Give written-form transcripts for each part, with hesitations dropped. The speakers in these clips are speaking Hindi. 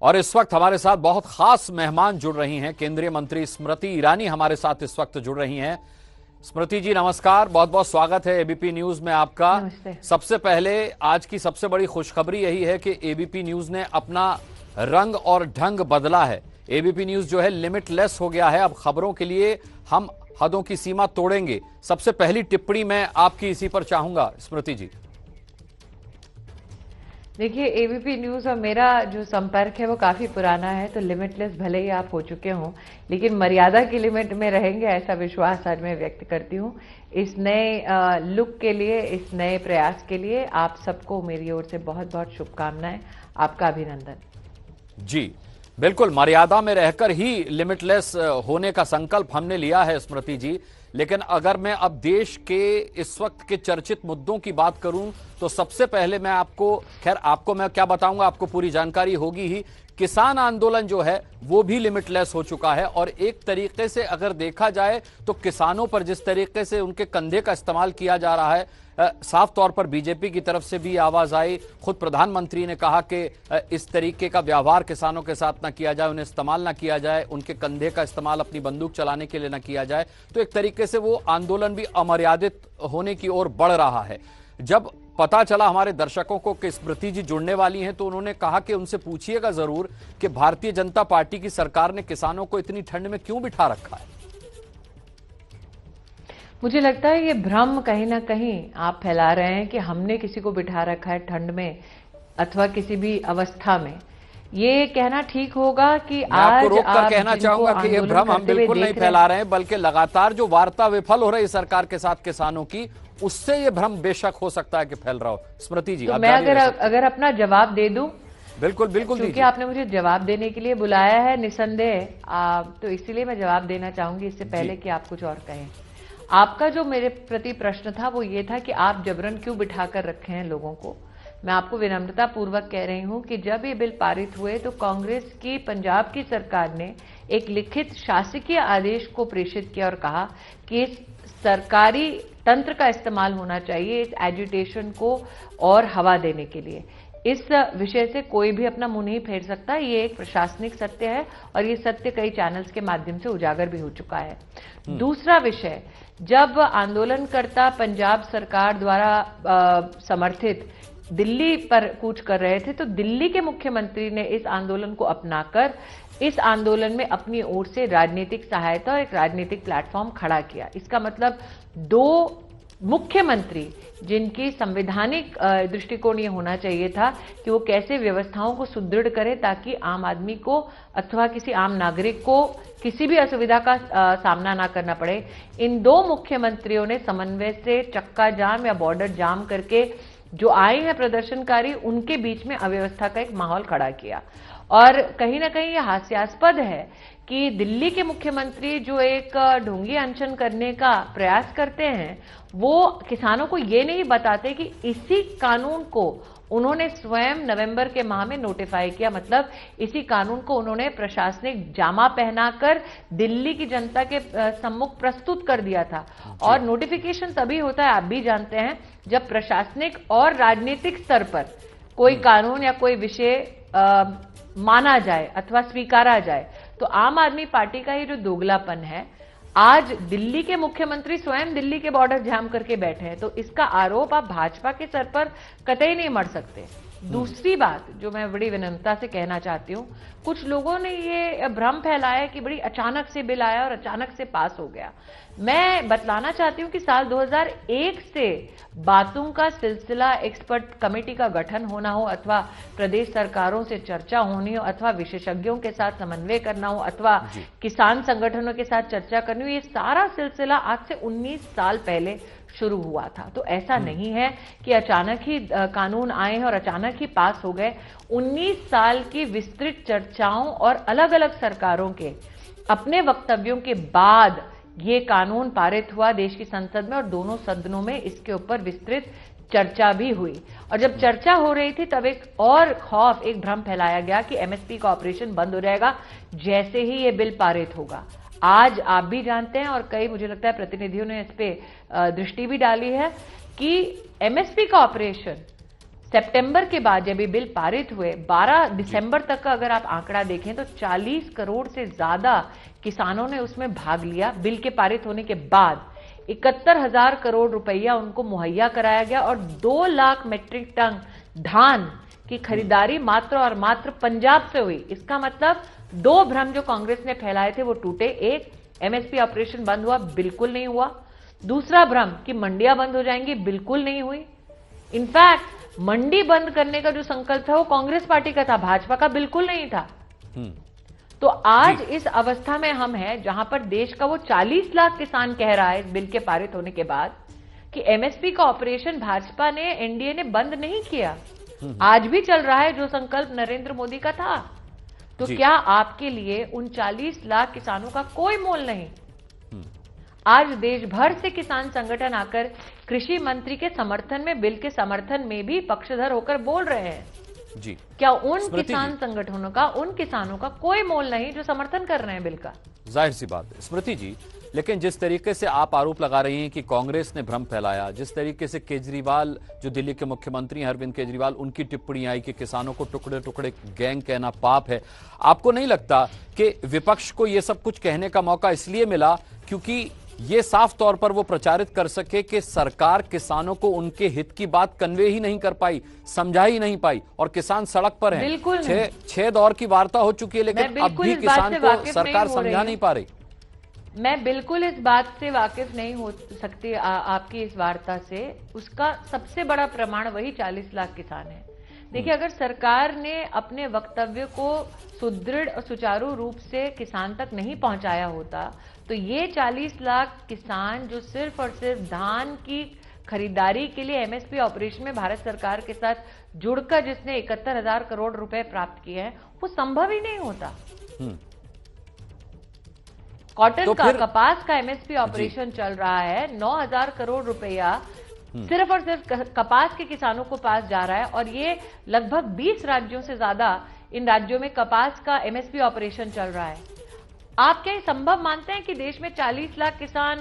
और इस वक्त हमारे साथ बहुत खास मेहमान जुड़ रही हैं। केंद्रीय मंत्री स्मृति ईरानी हमारे साथ इस वक्त जुड़ रही हैं। स्मृति जी नमस्कार, बहुत बहुत स्वागत है एबीपी न्यूज में आपका। नमस्ते। सबसे पहले आज की सबसे बड़ी खुशखबरी यही है कि एबीपी न्यूज ने अपना रंग और ढंग बदला है। एबीपी न्यूज जो है लिमिटलेस हो गया है। अब खबरों के लिए हम हदों की सीमा तोड़ेंगे। सबसे पहली टिप्पणी मैं आपकी इसी पर चाहूंगा स्मृति जी। देखिए, एबीपी न्यूज और मेरा जो संपर्क है वो काफी पुराना है, तो लिमिटलेस भले ही आप हो चुके हों, लेकिन मर्यादा की लिमिट में रहेंगे ऐसा विश्वास आज मैं व्यक्त करती हूँ। इस नए लुक के लिए, इस नए प्रयास के लिए आप सबको मेरी ओर से बहुत बहुत शुभकामनाएं। आपका अभिनंदन। जी बिल्कुल, मर्यादा में रहकर ही लिमिटलेस होने का संकल्प हमने लिया है स्मृति जी। लेकिन अगर मैं अब देश के इस वक्त के चर्चित मुद्दों की बात करूं तो सबसे पहले मैं आपको, खैर आपको मैं क्या बताऊंगा, आपको पूरी जानकारी होगी ही। किसान आंदोलन जो है वो भी लिमिटलेस हो चुका है और एक तरीके से अगर देखा जाए तो किसानों पर जिस तरीके से उनके कंधे का इस्तेमाल किया जा रहा है, साफ तौर पर बीजेपी की तरफ से भी आवाज आई। खुद प्रधानमंत्री ने कहा कि इस तरीके का व्यवहार किसानों के साथ ना किया जाए, उन्हें इस्तेमाल ना किया जाए, उनके कंधे का इस्तेमाल अपनी बंदूक चलाने के लिए ना किया जाए। तो एक तरीके से वो आंदोलन भी अमर्यादित होने की ओर बढ़ रहा है। जब पता चला हमारे दर्शकों को कि स्मृति जी जुड़ने वाली हैं तो उन्होंने कहा कि उनसे पूछिएगा जरूर कि भारतीय जनता पार्टी की सरकार ने किसानों को इतनी ठंड में क्यों बिठा रखा है। मुझे लगता है ये भ्रम कहीं ना कहीं आप फैला रहे हैं कि हमने किसी को बिठा रखा है ठंड में अथवा किसी भी अवस्था में। ये कहना ठीक होगा कि आज आपको रोककर कहना चाहूंगा कि ये भ्रम हम बिल्कुल नहीं फैला रहे हैं, बल्कि लगातार जो वार्ता विफल हो रही सरकार के साथ किसानों की, उससे ये भ्रम बेशक हो सकता है कि फैल रहा हो। स्मृति जी, तो मैं अगर अपना जवाब दे दूं। बिल्कुल बिल्कुल, क्योंकि आपने मुझे जवाब देने के लिए बुलाया है निसंदेह, तो इसीलिए मैं जवाब देना चाहूंगी इससे पहले कि आप कुछ और कहें। आपका जो मेरे प्रति प्रश्न था वो ये था कि आप जबरन क्यों बिठा कर रखे हैं लोगों को। मैं आपको विनम्रता पूर्वक कह रही हूं कि जब ये बिल पारित हुए तो कांग्रेस की पंजाब की सरकार ने एक लिखित शासकीय आदेश को प्रेषित किया और कहा कि इस सरकारी तंत्र का इस्तेमाल होना चाहिए इस एजिटेशन को और हवा देने के लिए। इस विषय से कोई भी अपना मुंह नहीं फेर सकता। ये एक प्रशासनिक सत्य है और ये सत्य कई चैनल्स के माध्यम से उजागर भी हो चुका है। दूसरा विषय, जब आंदोलनकर्ता पंजाब सरकार द्वारा समर्थित दिल्ली पर कूच कर रहे थे तो दिल्ली के मुख्यमंत्री ने इस आंदोलन को अपनाकर इस आंदोलन में अपनी ओर से राजनीतिक सहायता और एक राजनीतिक प्लेटफॉर्म खड़ा किया। इसका मतलब दो मुख्यमंत्री जिनकी संवैधानिक दृष्टिकोण ये होना चाहिए था कि वो कैसे व्यवस्थाओं को सुदृढ़ करें ताकि आम आदमी को अथवा किसी आम नागरिक को किसी भी असुविधा का सामना ना करना पड़े। इन दो मुख्यमंत्रियों ने समन्वय से चक्का जाम या बॉर्डर जाम करके जो आए हैं प्रदर्शनकारी, उनके बीच में अव्यवस्था का एक माहौल खड़ा किया। और कहीं ना कहीं यह हास्यास्पद है कि दिल्ली के मुख्यमंत्री जो एक ढोंगी अनशन करने का प्रयास करते हैं, वो किसानों को ये नहीं बताते कि इसी कानून को उन्होंने स्वयं नवंबर के माह में नोटिफाई किया। मतलब इसी कानून को उन्होंने प्रशासनिक जामा पहनाकर दिल्ली की जनता के सम्मुख प्रस्तुत कर दिया था। और नोटिफिकेशन तभी होता है, आप भी जानते हैं, जब प्रशासनिक और राजनीतिक स्तर पर कोई कानून या कोई विषय माना जाए अथवा स्वीकारा जाए। तो आम आदमी पार्टी का ये जो दोगलापन है, आज दिल्ली के मुख्यमंत्री स्वयं दिल्ली के बॉर्डर जाम करके बैठे हैं, तो इसका आरोप आप भाजपा के सर पर कतई नहीं मढ़ सकते। दूसरी बात जो मैं बड़ी विनम्रता से कहना चाहती हूं, कुछ लोगों ने ये भ्रम फैलाया कि बड़ी अचानक से बिल आया और अचानक से पास हो गया। मैं बतलाना चाहती हूं कि साल 2001 से बातों का सिलसिला, एक्सपर्ट कमेटी का गठन होना हो अथवा प्रदेश सरकारों से चर्चा होनी हो अथवा विशेषज्ञों के साथ समन्वय करना हो अथवा किसान संगठनों के साथ चर्चा करनी हो, ये सारा सिलसिला आज से 19 साल पहले शुरू हुआ था। तो ऐसा नहीं है कि अचानक ही कानून आए हैं और अचानक ही पास हो गए। 19 साल की विस्तृत चर्चाओं और अलग अलग सरकारों के अपने वक्तव्यों के बाद ये कानून पारित हुआ देश की संसद में और दोनों सदनों में इसके ऊपर विस्तृत चर्चा भी हुई। और जब चर्चा हो रही थी तब एक और खौफ, एक भ्रम फैलाया गया कि एमएसपी का ऑपरेशन बंद हो जाएगा जैसे ही ये बिल पारित होगा। आज आप भी जानते हैं और कई, मुझे लगता है, प्रतिनिधियों ने इस पे दृष्टि भी डाली है कि एमएसपी का ऑपरेशन सितंबर के बाद जब ये बिल पारित हुए 12 दिसंबर तक का अगर आप आंकड़ा देखें तो 40 करोड़ से ज्यादा किसानों ने उसमें भाग लिया। बिल के पारित होने के बाद 71,000 करोड़ रुपया उनको मुहैया कराया गया और 2 लाख मीट्रिक टन धान की खरीदारी मात्र और मात्र पंजाब से हुई। इसका मतलब 2 भ्रम जो कांग्रेस ने फैलाए थे वो टूटे। एक, एमएसपी ऑपरेशन बंद हुआ, बिल्कुल नहीं हुआ। दूसरा भ्रम कि मंडियां बंद हो जाएंगी, बिल्कुल नहीं हुई। इनफैक्ट मंडी बंद करने का जो संकल्प था वो कांग्रेस पार्टी का था, भाजपा का बिल्कुल नहीं था। तो आज इस अवस्था में हम हैं जहां पर देश का वो 40 लाख किसान कह रहा है इस बिल के पारित होने के बाद कि एमएसपी का ऑपरेशन भाजपा ने, एनडीए ने बंद नहीं किया। आज भी चल रहा है जो संकल्प नरेंद्र मोदी का था। तो क्या आपके लिए उन 40 लाख किसानों का कोई मोल नहीं? आज देश भर से किसान संगठन आकर कृषि मंत्री के समर्थन में, बिल के समर्थन में भी पक्षधर होकर बोल रहे हैं जी। क्या उन किसान संगठनों का, उन किसानों का कोई मोल नहीं जो समर्थन कर रहे हैं बिल का? जाहिर सी बात है स्मृति जी, लेकिन जिस तरीके से आप आरोप लगा रही हैं कि कांग्रेस ने भ्रम फैलाया, जिस तरीके से केजरीवाल, जो दिल्ली के मुख्यमंत्री हैं अरविंद केजरीवाल, उनकी टिप्पणी आई कि किसानों को टुकड़े टुकड़े गैंग कहना पाप है, आपको नहीं लगता कि विपक्ष को यह सब कुछ कहने का मौका इसलिए मिला क्योंकि ये साफ तौर पर वो प्रचारित कर सके कि सरकार किसानों को उनके हित की बात कन्वे ही नहीं कर पाई, समझा ही नहीं पाई और किसान सड़क पर हैं? बिल्कुल छह दौर की वार्ता हो चुकी है लेकिन अब भी किसान को सरकार समझा नहीं पा रही। मैं बिल्कुल इस बात से वाकिफ नहीं हो सकती आपकी इस वार्ता से। उसका सबसे बड़ा प्रमाण वही 40 लाख किसान है। देखिए, अगर सरकार ने अपने वक्तव्य को सुदृढ़ और सुचारू रूप से किसान तक नहीं पहुंचाया होता तो ये 40 लाख किसान जो सिर्फ और सिर्फ धान की खरीदारी के लिए एमएसपी ऑपरेशन में भारत सरकार के साथ जुड़कर जिसने 71,000 करोड़ रुपए प्राप्त किए हैं, वो संभव ही नहीं होता। कॉटन तो का, कपास का एमएसपी ऑपरेशन चल रहा है, 9,000 करोड़ रुपया सिर्फ और सिर्फ कपास के किसानों को पास जा रहा है और ये लगभग 20 राज्यों से ज्यादा इन राज्यों में कपास का एमएसपी ऑपरेशन चल रहा है। आप क्या ये संभव मानते हैं कि देश में 40 लाख किसान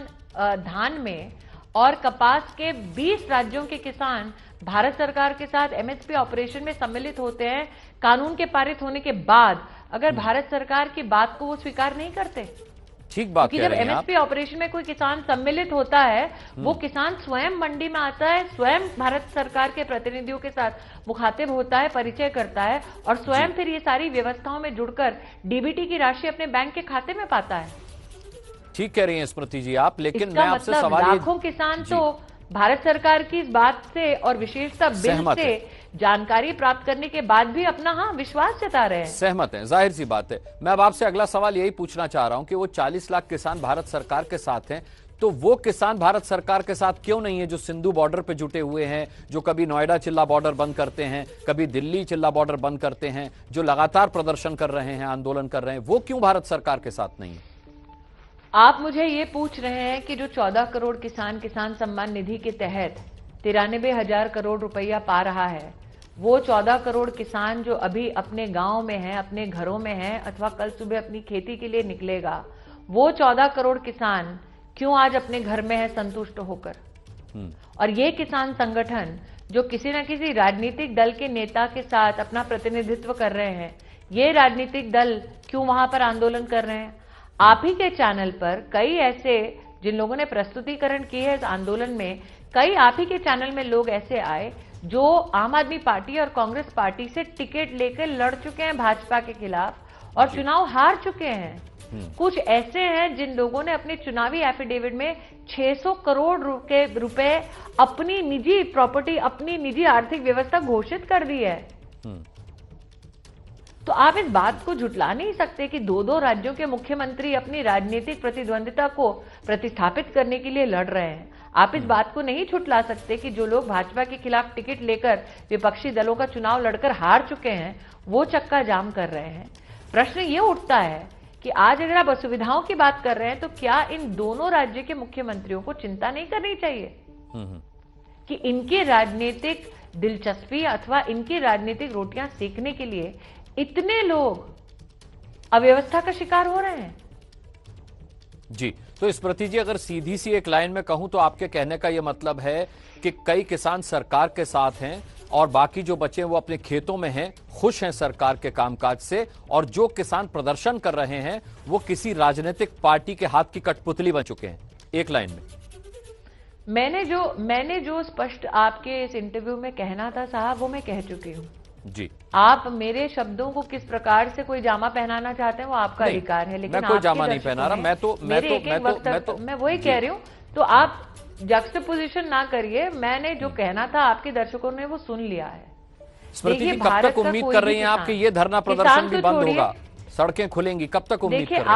धान में और कपास के 20 राज्यों के किसान भारत सरकार के साथ एमएसपी ऑपरेशन में सम्मिलित होते हैं कानून के पारित होने के बाद, अगर भारत सरकार की बात को वो स्वीकार नहीं करते? ठीक बात कह रहे हैं आप। जब एमएसपी ऑपरेशन में कोई किसान सम्मिलित होता है, वो किसान स्वयं मंडी में आता है, स्वयं भारत सरकार के प्रतिनिधियों के साथ मुखातिब होता है, परिचय करता है और स्वयं फिर ये सारी व्यवस्थाओं में जुड़कर डीबीटी की राशि अपने बैंक के खाते में पाता है। ठीक कह रही हैं स्मृति जी आप, लेकिन मैं आपसे सवाल, लाखों किसान तो भारत सरकार की इस बात से और विशेषतः बिल से जानकारी प्राप्त करने के बाद भी अपना विश्वास जता रहे हैं, सहमत हैं, जाहिर सी बात है। मैं अब आपसे अगला सवाल यही पूछना चाह रहा हूं कि वो 40 लाख किसान भारत सरकार के साथ हैं, तो वो किसान भारत सरकार के साथ क्यों नहीं है जो सिंधु बॉर्डर पे जुटे हुए हैं, जो कभी नोएडा चिल्ला बॉर्डर बंद करते हैं, कभी दिल्ली चिल्ला बॉर्डर बंद करते हैं, जो लगातार प्रदर्शन कर रहे हैं, आंदोलन कर रहे हैं, वो क्यों भारत सरकार के साथ नहीं है? आप मुझे ये पूछ रहे हैं कि जो 14 करोड़ किसान सम्मान निधि के तहत 93,000 करोड़ रुपया पा रहा है, वो 14 करोड़ किसान जो अभी अपने गांव में है, अपने घरों में है अथवा कल सुबह अपनी खेती के लिए निकलेगा, वो 14 करोड़ किसान क्यों आज अपने घर में है संतुष्ट होकर? और ये किसान संगठन जो किसी न किसी राजनीतिक दल के नेता के साथ अपना प्रतिनिधित्व कर रहे हैं, ये राजनीतिक दल क्यों वहां पर आंदोलन कर रहे हैं? आप ही के चैनल पर कई ऐसे, जिन लोगों ने प्रस्तुतिकरण की है इस आंदोलन में, कई आप ही के चैनल में लोग ऐसे आए जो आम आदमी पार्टी और कांग्रेस पार्टी से टिकट लेकर लड़ चुके हैं भाजपा के खिलाफ और चुनाव हार चुके हैं। कुछ ऐसे हैं जिन लोगों ने अपने चुनावी एफिडेविट में 600 करोड़ रुपए अपनी निजी प्रॉपर्टी, अपनी निजी आर्थिक व्यवस्था घोषित कर दी है। तो आप इस बात को झुटला नहीं सकते कि 2-2 राज्यों के मुख्यमंत्री अपनी राजनीतिक प्रतिद्वंदिता को प्रतिस्थापित करने के लिए लड़ रहे हैं। आप इस बात को नहीं झुटला सकते कि जो लोग भाजपा के खिलाफ टिकट लेकर विपक्षी दलों का चुनाव लड़कर हार चुके हैं, वो चक्का जाम कर रहे हैं। प्रश्न ये उठता है कि आज अगर आप असुविधाओं की बात कर रहे हैं तो क्या इन दोनों राज्य के मुख्यमंत्रियों को चिंता नहीं करनी चाहिए कि इनकी राजनीतिक दिलचस्पी अथवा इनकी राजनीतिक रोटियां सेकने के लिए इतने लोग अव्यवस्था का शिकार हो रहे हैं? जी, तो स्मृति जी, अगर सीधी सी एक लाइन में कहूं तो आपके कहने का यह मतलब है कि कई किसान सरकार के साथ हैं और बाकी जो बच्चे हैं वो अपने खेतों में हैं, खुश हैं सरकार के कामकाज से, और जो किसान प्रदर्शन कर रहे हैं वो किसी राजनीतिक पार्टी के हाथ की कठपुतली बन चुके हैं। एक लाइन में मैंने जो स्पष्ट आपके इस इंटरव्यू में कहना था साहब, वो मैं कह चुकी हूँ जी। आप मेरे शब्दों को किस प्रकार से कोई जामा पहनाना चाहते हैं वो आपका अधिकार है, लेकिन मैं कोई जामा नहीं पहना रहा। मैं वही कह रही हूँ। तो आप जक्सटापोजिशन ना करिए। मैंने जो कहना था आपके दर्शकों ने वो सुन लिया है। स्मृति जी, कब तक उम्मीद कर रही हैं आप कि ये धरना प्रदर्शन भी बंद होगा, सड़कें खुलेंगी? कब तक उम्मीद कर रही हैं?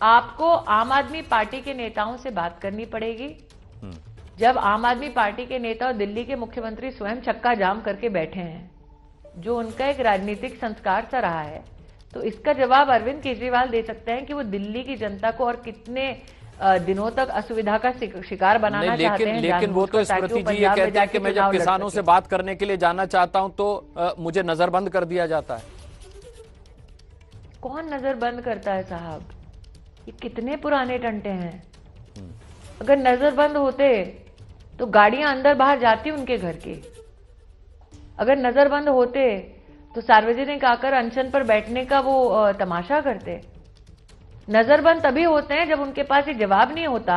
आपको आम आदमी पार्टी के नेताओं से बात करनी पड़ेगी। जब आम आदमी पार्टी के नेता और दिल्ली के मुख्यमंत्री स्वयं चक्का जाम करके बैठे हैं, जो उनका एक राजनीतिक संस्कार सा रहा है, तो इसका जवाब अरविंद केजरीवाल दे सकते हैं कि वो दिल्ली की जनता को और कितने दिनों तक असुविधा का शिकार बनाना चाहते हैं। लेकिन वो तो स्मृति जी ये कहते हैं कि मैं जब किसानों से बात करने के लिए जाना चाहता हूं तो मुझे नजरबंद कर दिया जाता है। कौन नजरबंद करता है साहब? ये कितने पुराने टंटे हैं। अगर नजरबंद होते तो गाड़ियां अंदर बाहर जाती उनके घर की। अगर नजरबंद होते तो सार्वजनिक आकर अनशन पर बैठने का वो तमाशा करते। नजरबंद तभी होते हैं जब उनके पास ये जवाब नहीं होता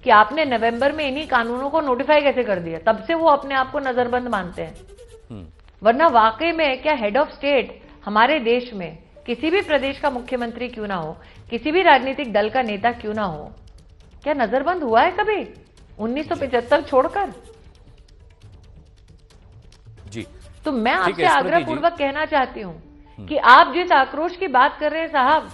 कि आपने नवंबर में इन्हीं कानूनों को नोटिफाई कैसे कर दिया, तब से वो अपने आप को नजरबंद मानते हैं। वरना वाकई में क्या हेड ऑफ स्टेट हमारे देश में किसी भी प्रदेश का मुख्यमंत्री क्यों ना हो, किसी भी राजनीतिक दल का नेता क्यों ना हो, क्या नजरबंद हुआ है कभी 1975 छोड़कर? जी। तो मैं आपसे आग्रह पूर्वक कहना चाहती हूं कि आप जिस आक्रोश की बात कर रहे हैं साहब,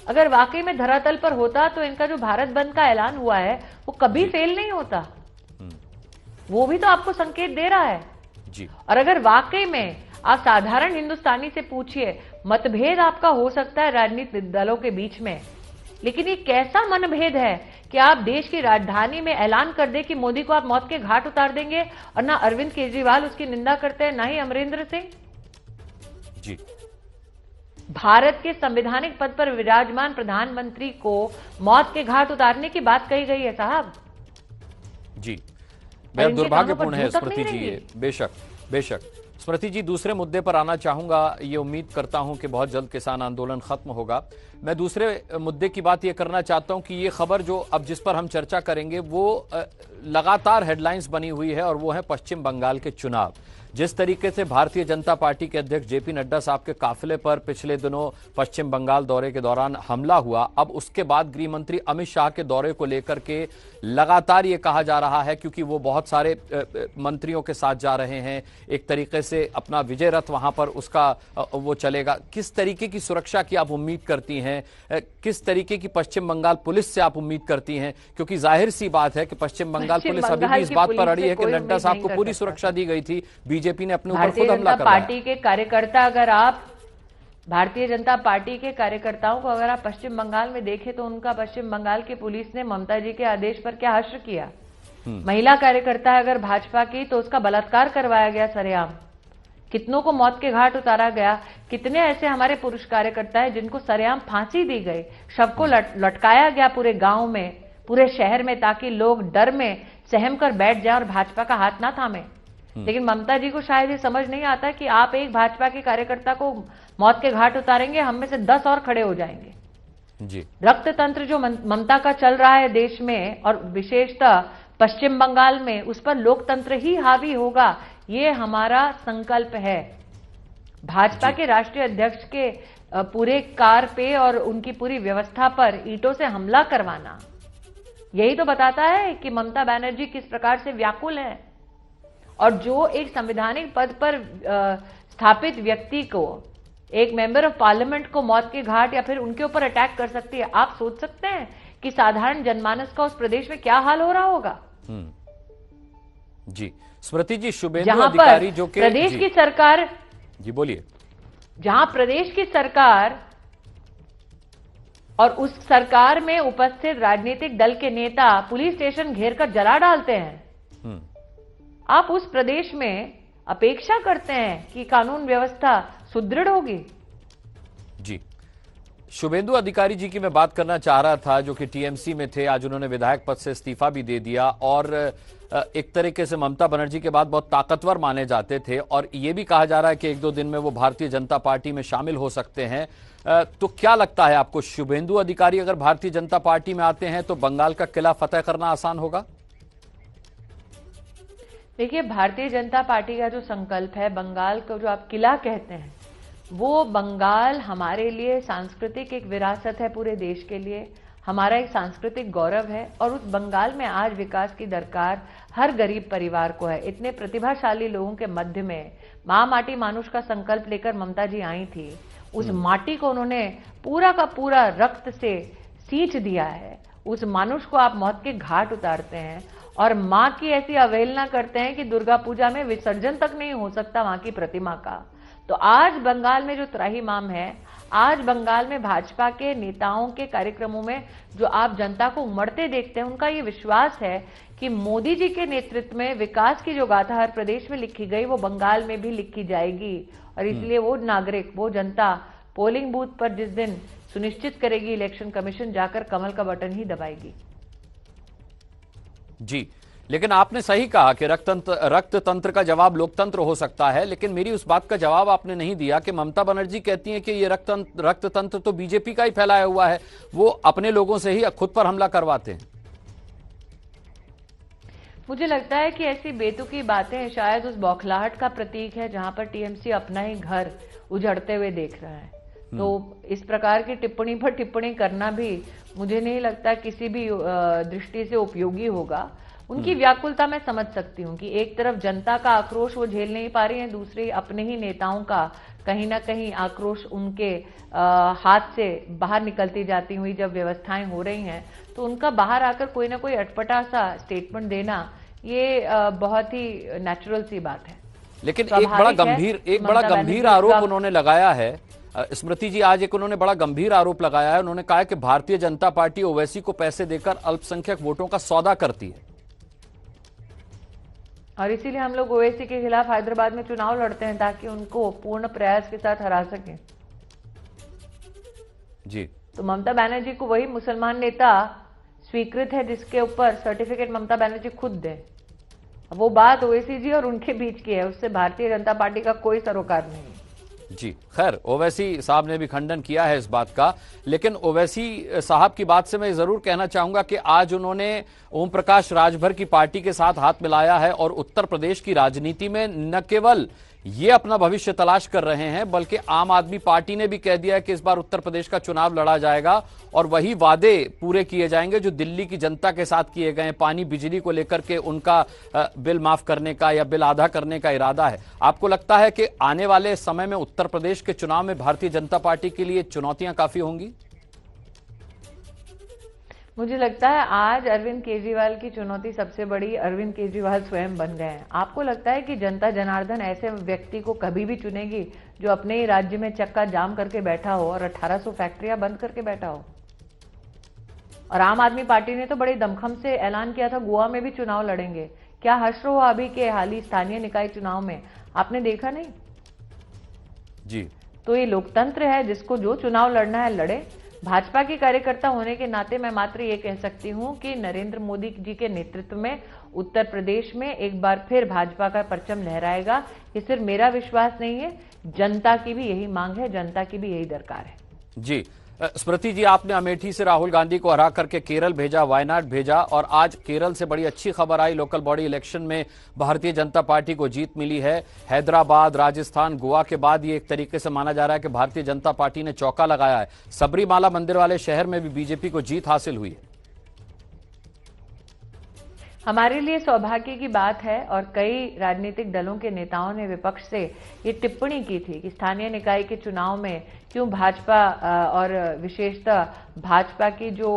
अगर वाकई में धरातल पर होता तो इनका जो भारत बंद का ऐलान हुआ है वो कभी फेल नहीं होता। वो भी तो आपको संकेत दे रहा है जी। और अगर वाकई में आप साधारण हिंदुस्तानी से पूछिए, मतभेद आपका हो सकता है राजनीतिक दलों के बीच में, लेकिन ये कैसा मनभेद है कि आप देश की राजधानी में ऐलान कर दे कि मोदी को आप मौत के घाट उतार देंगे, और ना अरविंद केजरीवाल उसकी निंदा करते हैं, ना ही अमरिंदर सिंह जी। भारत के संवैधानिक पद पर विराजमान प्रधानमंत्री को मौत के घाट उतारने की बात कही गई है साहब। जी, बेहद दुर्भाग्यपूर्ण है स्मृति जी ये। बेशक बेशक। स्मृति जी, दूसरे मुद्दे पर आना चाहूंगा। ये उम्मीद करता हूं कि बहुत जल्द किसान आंदोलन खत्म होगा। मैं दूसरे मुद्दे की बात ये करना चाहता हूं कि ये खबर जो अब जिस पर हम चर्चा करेंगे वो लगातार हेडलाइंस बनी हुई है, और वो है पश्चिम बंगाल के चुनाव। जिस तरीके से भारतीय जनता पार्टी के अध्यक्ष जेपी नड्डा साहब के काफिले पर पिछले दिनों पश्चिम बंगाल दौरे के दौरान हमला हुआ, अब उसके बाद गृह मंत्री अमित शाह के दौरे को लेकर के लगातार ये कहा जा रहा है, क्योंकि वो बहुत सारे मंत्रियों के साथ जा रहे हैं, एक तरीके से अपना विजय रथ वहां पर उसका वो चलेगा। किस तरीके की सुरक्षा की आप उम्मीद करती हैं? किस तरीके की पश्चिम बंगाल पुलिस से आप उम्मीद करती हैं? क्योंकि जाहिर सी बात है कि पश्चिम बंगाल पुलिस अभी भी इस बात पर अड़ी है कि नड्डा साहब को पूरी सुरक्षा दी गई थी, बीजेपी ने अपने ऊपर खुद हमला करवाया। पार्टी के कार्यकर्ता, अगर आप भारतीय जनता पार्टी के कार्यकर्ताओं को अगर आप पश्चिम बंगाल में देखें तो उनका पश्चिम बंगाल की पुलिस ने ममता जी के आदेश पर क्या हश्र किया। महिला कार्यकर्ता है अगर भाजपा की तो उसका बलात्कार करवाया गया सरेआम, कितनों को मौत के घाट उतारा गया। कितने ऐसे हमारे पुरुष कार्यकर्ता है जिनको सरेआम फांसी दी गई, शव को लटकाया गया पूरे गांव में, पूरे शहर में, ताकि लोग डर में सहम कर बैठ जाए और भाजपा का हाथ ना थामे। लेकिन ममता जी को शायद ये समझ नहीं आता कि आप एक भाजपा के कार्यकर्ता को मौत के घाट उतारेंगे, हम में से 10 और खड़े हो जाएंगे जी। रक्त तंत्र जो ममता का चल रहा है देश में और विशेषतः पश्चिम बंगाल में, उस पर लोकतंत्र ही हावी होगा, ये हमारा संकल्प है। भाजपा के राष्ट्रीय अध्यक्ष के पूरे कार पे और उनकी पूरी व्यवस्था पर ईंटों से हमला करवाना यही तो बताता है कि ममता बनर्जी किस प्रकार से व्याकुल है। और जो एक संवैधानिक पद पर स्थापित व्यक्ति को, एक मेंबर ऑफ पार्लियामेंट को मौत के घाट या फिर उनके ऊपर अटैक कर सकती है, आप सोच सकते हैं कि साधारण जनमानस का उस प्रदेश में क्या हाल हो रहा होगा। जी स्मृति जी, शुभेंदु अधिकारी जो कि प्रदेश की सरकार, जी बोलिए, जहां प्रदेश की सरकार और उस सरकार में उपस्थित राजनीतिक दल के नेता पुलिस स्टेशन घेरकर जला डालते हैं, आप उस प्रदेश में अपेक्षा करते हैं कि कानून व्यवस्था सुदृढ़ होगी? जी शुभेंदु अधिकारी जी की मैं बात करना चाह रहा था, जो कि टीएमसी में थे। आज उन्होंने विधायक पद से इस्तीफा भी दे दिया और एक तरीके से ममता बनर्जी के बाद बहुत ताकतवर माने जाते थे और ये भी कहा जा रहा है कि एक दो दिन में वो भारतीय जनता पार्टी में शामिल हो सकते हैं। तो क्या लगता है आपको, शुभेंदु अधिकारी अगर भारतीय जनता पार्टी में आते हैं तो बंगाल का किला फतेह करना आसान होगा? देखिए, भारतीय जनता पार्टी का जो संकल्प है, बंगाल को जो आप किला कहते हैं, वो बंगाल हमारे लिए सांस्कृतिक एक विरासत है, पूरे देश के लिए हमारा एक सांस्कृतिक गौरव है। और उस बंगाल में आज विकास की दरकार हर गरीब परिवार को है। इतने प्रतिभाशाली लोगों के मध्य में माँ माटी मानुष का संकल्प लेकर ममता जी आई थी। उस माटी को उन्होंने पूरा का पूरा रक्त से सींच दिया है। उस मानुष को आप मौत के घाट उतारते हैं और माँ की ऐसी अवहेलना करते हैं कि दुर्गा पूजा में विसर्जन तक नहीं हो सकता माँ की प्रतिमा का। तो आज बंगाल में जो त्राहिमाम है, आज बंगाल में भाजपा के नेताओं के कार्यक्रमों में जो आप जनता को उमड़ते देखते हैं, उनका ये विश्वास है कि मोदी जी के नेतृत्व में विकास की जो गाथा हर प्रदेश में लिखी गई, वो बंगाल में भी लिखी जाएगी। और इसलिए वो नागरिक, वो जनता पोलिंग बूथ पर जिस दिन सुनिश्चित करेगी, इलेक्शन कमीशन जाकर कमल का बटन ही दबाएगी। जी, लेकिन आपने सही कहा कि रक्त तंत्र का जवाब लोकतंत्र हो सकता है, लेकिन मेरी उस बात का जवाब आपने नहीं दिया कि ममता बनर्जी कहती हैं कि ये रक्त तंत्र तो बीजेपी का ही फैलाया हुआ है, वो अपने लोगों से ही खुद पर हमला करवाते हैं। मुझे लगता है कि ऐसी बेतुकी बातें शायद उस बौखलाहट का प्रतीक है जहां पर टीएमसी अपना ही घर उजड़ते हुए देख रहा है। तो इस प्रकार की टिप्पणी पर टिप्पणी करना भी मुझे नहीं लगता किसी भी दृष्टि से उपयोगी होगा। उनकी व्याकुलता मैं समझ सकती हूँ कि एक तरफ जनता का आक्रोश वो झेल नहीं पा रही है, दूसरी अपने ही नेताओं का कहीं ना कहीं आक्रोश उनके हाथ से बाहर निकलती जाती हुई जब व्यवस्थाएं हो रही हैं, तो उनका बाहर आकर कोई ना कोई अटपटा सा स्टेटमेंट देना ये बहुत ही नेचुरल सी बात है। लेकिन एक बड़ा गंभीर आरोप उन्होंने लगाया है स्मृति जी, आज एक उन्होंने बड़ा गंभीर आरोप लगाया है। उन्होंने कहा कि भारतीय जनता पार्टी ओवैसी को पैसे देकर अल्पसंख्यक वोटों का सौदा करती है और इसीलिए हम लोग ओवैसी के खिलाफ हैदराबाद में चुनाव लड़ते हैं ताकि उनको पूर्ण प्रयास के साथ हरा सकें। जी, तो ममता बनर्जी को वही मुसलमान नेता स्वीकृत है जिसके ऊपर सर्टिफिकेट ममता बनर्जी खुद दे। वो बात ओवैसी जी और उनके बीच की है, उससे भारतीय जनता पार्टी का कोई सरोकार नहीं। जी, खैर ओवैसी साहब ने भी खंडन किया है इस बात का, लेकिन ओवैसी साहब की बात से मैं जरूर कहना चाहूंगा कि आज उन्होंने ओम प्रकाश राजभर की पार्टी के साथ हाथ मिलाया है और उत्तर प्रदेश की राजनीति में न केवल ये अपना भविष्य तलाश कर रहे हैं, बल्कि आम आदमी पार्टी ने भी कह दिया है कि इस बार उत्तर प्रदेश का चुनाव लड़ा जाएगा और वही वादे पूरे किए जाएंगे जो दिल्ली की जनता के साथ किए गए। पानी बिजली को लेकर के उनका बिल माफ करने का या बिल आधा करने का इरादा है। आपको लगता है कि आने वाले समय में उत्तर प्रदेश के चुनाव में भारतीय जनता पार्टी के लिए चुनौतियां काफी होंगी? मुझे लगता है आज अरविंद केजरीवाल की चुनौती सबसे बड़ी अरविंद केजरीवाल स्वयं बन गए हैं। आपको लगता है कि जनता जनार्दन ऐसे व्यक्ति को कभी भी चुनेगी जो अपने ही राज्य में चक्का जाम करके बैठा हो और 1800 फैक्ट्रियां बंद करके बैठा हो? और आम आदमी पार्टी ने तो बड़े दमखम से ऐलान किया था गोवा में भी चुनाव लड़ेंगे। क्या हश्र हुआ अभी के हाल ही स्थानीय निकाय चुनाव में? आपने देखा नहीं जी। तो ये लोकतंत्र है, जिसको जो चुनाव लड़ना है लड़े। भाजपा की कार्यकर्ता होने के नाते मैं मात्र ये कह सकती हूं कि नरेंद्र मोदी जी के नेतृत्व में उत्तर प्रदेश में एक बार फिर भाजपा का परचम लहराएगा। ये सिर्फ मेरा विश्वास नहीं है, जनता की भी यही मांग है, जनता की भी यही दरकार है। जी, स्मृति जी, आपने अमेठी से राहुल गांधी को हरा करके केरल भेजा, वायनाड भेजा और आज केरल से बड़ी अच्छी खबर आई, लोकल बॉडी इलेक्शन में भारतीय जनता पार्टी को जीत मिली है। हैदराबाद, राजस्थान, गोवा के बाद ये एक तरीके से माना जा रहा है कि भारतीय जनता पार्टी ने चौका लगाया है। सबरीमाला मंदिर वाले शहर में भी बीजेपी को जीत हासिल हुई है। हमारे लिए सौभाग्य की बात है और कई राजनीतिक दलों के नेताओं ने विपक्ष से ये टिप्पणी की थी कि स्थानीय निकाय के चुनाव में क्यों भाजपा और विशेषतः भाजपा की जो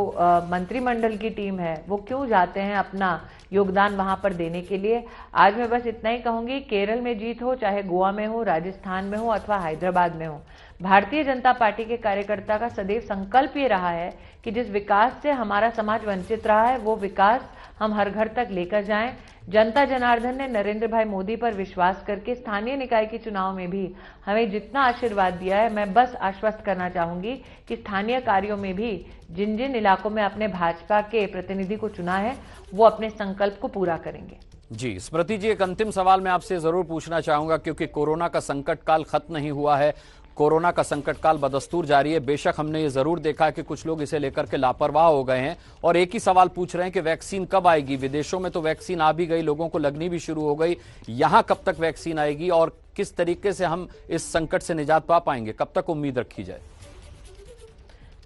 मंत्रिमंडल की टीम है वो क्यों जाते हैं अपना योगदान वहां पर देने के लिए। आज मैं बस इतना ही कहूंगी, केरल में जीत हो, चाहे गोवा में हो, राजस्थान में हो अथवा हैदराबाद में हो, भारतीय जनता पार्टी के कार्यकर्ता का सदैव संकल्प ये रहा है कि जिस विकास से हमारा समाज वंचित रहा है वो विकास हम हर घर तक लेकर जाएं। जनता जनार्दन ने नरेंद्र भाई मोदी पर विश्वास करके स्थानीय निकाय के चुनाव में भी हमें जितना आशीर्वाद दिया है, मैं बस आश्वस्त करना चाहूंगी कि स्थानीय कार्यों में भी जिन जिन इलाकों में अपने भाजपा के प्रतिनिधि को चुना है वो अपने संकल्प को पूरा करेंगे। जी स्मृति जी, एक अंतिम सवाल मैं आपसे जरूर पूछना चाहूंगा, क्योंकि कोरोना का संकट काल खत्म नहीं हुआ है, कोरोना का संकट काल बदस्तूर जारी है। बेशक हमने ये जरूर देखा है कि कुछ लोग इसे लेकर के लापरवाह हो गए हैं और एक ही सवाल पूछ रहे हैं कि वैक्सीन कब आएगी। विदेशों में तो वैक्सीन आ भी गई, लोगों को लगनी भी शुरू हो गई, यहां कब तक वैक्सीन आएगी और किस तरीके से हम इस संकट से निजात पा पाएंगे, कब तक उम्मीद रखी जाए?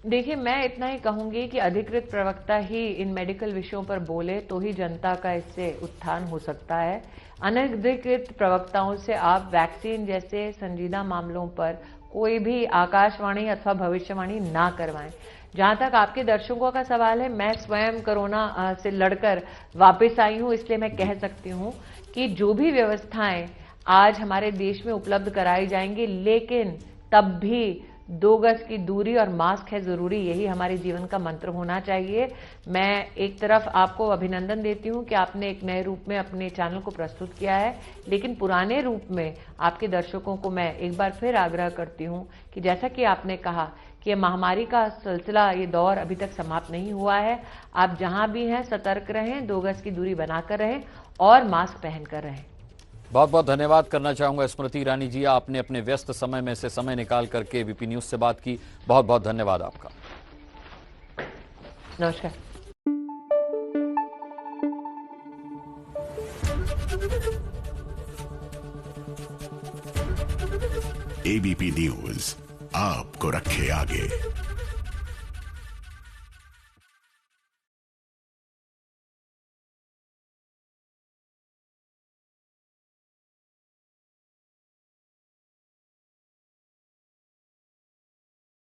देखिए, मैं इतना ही कहूंगी कि अधिकृत प्रवक्ता ही इन मेडिकल विषयों पर बोले तो ही जनता का इससे उत्थान हो सकता है। अनधिकृत प्रवक्ताओं से आप वैक्सीन जैसे संजीदा मामलों पर कोई भी आकाशवाणी अथवा भविष्यवाणी ना करवाएं। जहां तक आपके दर्शकों का सवाल है, मैं स्वयं कोरोना से लड़कर वापस आई हूं, इसलिए मैं कह सकती हूं कि जो भी व्यवस्थाएं आज हमारे देश में उपलब्ध कराई जाएंगी, लेकिन तब भी 2 गज की दूरी और मास्क है जरूरी, यही हमारे जीवन का मंत्र होना चाहिए। मैं एक तरफ आपको अभिनंदन देती हूं कि आपने एक नए रूप में अपने चैनल को प्रस्तुत किया है, लेकिन पुराने रूप में आपके दर्शकों को मैं एक बार फिर आग्रह करती हूं कि जैसा कि आपने कहा कि ये महामारी का सिलसिला, ये दौर अभी तक समाप्त नहीं हुआ है। आप जहां भी हैं सतर्क रहें, 2 गज की दूरी बनाकर रहें और मास्क पहनकर रहें। बहुत बहुत धन्यवाद करना चाहूंगा स्मृति ईरानी जी, आपने अपने व्यस्त समय में से समय निकाल करके वीपी न्यूज से बात की। बहुत बहुत धन्यवाद आपका। नमस्कार। एबीपी न्यूज आपको रखे आगे।